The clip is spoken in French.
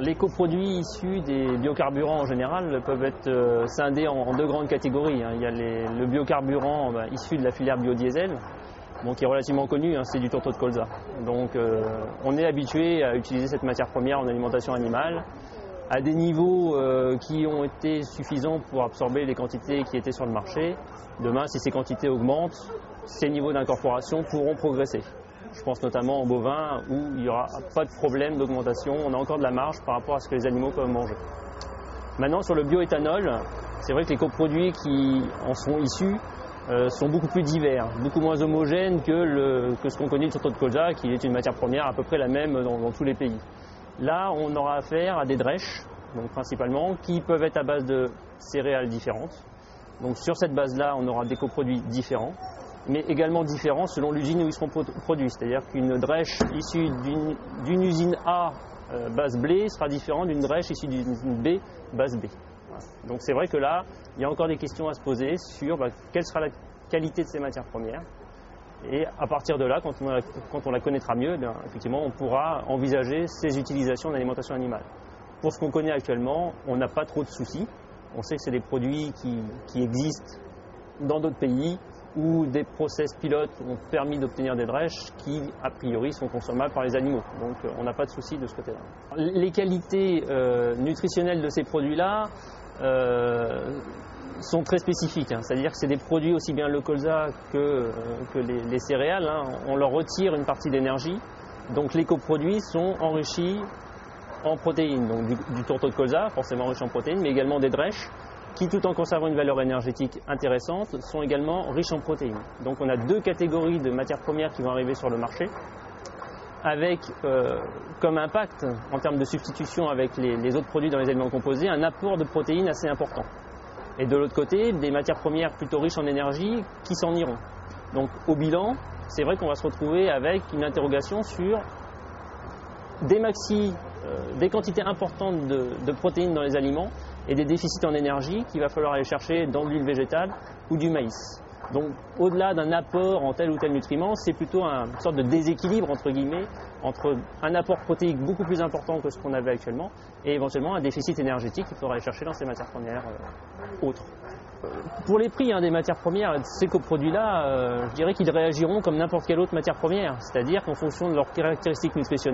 les coproduits issus des biocarburants en général peuvent être scindés en deux grandes catégories. Il y a le biocarburant issu de la filière biodiesel, qui est relativement connu, c'est du tourteau de colza. Donc on est habitué à utiliser cette matière première en alimentation animale à des niveaux qui ont été suffisants pour absorber les quantités qui étaient sur le marché. Demain, si ces quantités augmentent, ces niveaux d'incorporation pourront progresser. Je pense notamment en bovin où il n'y aura pas de problème d'augmentation, on a encore de la marge par rapport à ce que les animaux peuvent manger. Maintenant, sur le bioéthanol, c'est vrai que les coproduits qui en sont issus sont beaucoup plus divers, beaucoup moins homogènes que ce qu'on connaît du tourteau de colza, qui est une matière première à peu près la même dans tous les pays. Là, on aura affaire à des drèches, donc principalement, qui peuvent être à base de céréales différentes. Donc sur cette base-là, on aura des coproduits différents, mais également différents selon l'usine où ils seront produits. C'est-à-dire qu'une drèche issue d'une usine A base blé sera différente d'une drèche issue d'une usine B base B. Voilà. Donc c'est vrai que là, il y a encore des questions à se poser sur quelle sera la qualité de ces matières premières. Et à partir de là, quand on la connaîtra mieux, effectivement, on pourra envisager ces utilisations en alimentation animale. Pour ce qu'on connaît actuellement, on n'a pas trop de soucis. On sait que c'est des produits qui existent dans d'autres pays où des process pilotes ont permis d'obtenir des drèches qui, a priori, sont consommables par les animaux. Donc on n'a pas de soucis de ce côté-là. Les qualités nutritionnelles de ces produits-là sont très spécifiques. C'est-à-dire que c'est des produits aussi bien le colza que les céréales. On leur retire une partie d'énergie. Donc les coproduits sont enrichis en protéines. Donc du tourteau de colza, forcément riche en protéines, mais également des drèches qui, tout en conservant une valeur énergétique intéressante, sont également riches en protéines. Donc on a deux catégories de matières premières qui vont arriver sur le marché, avec comme impact, en termes de substitution avec les autres produits dans les aliments composés, un apport de protéines assez important. Et de l'autre côté, des matières premières plutôt riches en énergie qui s'en iront. Donc au bilan, c'est vrai qu'on va se retrouver avec une interrogation sur des quantités importantes de protéines dans les aliments et des déficits en énergie qu'il va falloir aller chercher dans de l'huile végétale ou du maïs. Donc au-delà d'un apport en tel ou tel nutriment, c'est plutôt une sorte de déséquilibre entre guillemets entre un apport protéique beaucoup plus important que ce qu'on avait actuellement et éventuellement un déficit énergétique qu'il faudra aller chercher dans ces matières premières autres. Pour les prix des matières premières, ces coproduits-là, je dirais qu'ils réagiront comme n'importe quelle autre matière première, c'est-à-dire qu'en fonction de leurs caractéristiques nutritionnelles,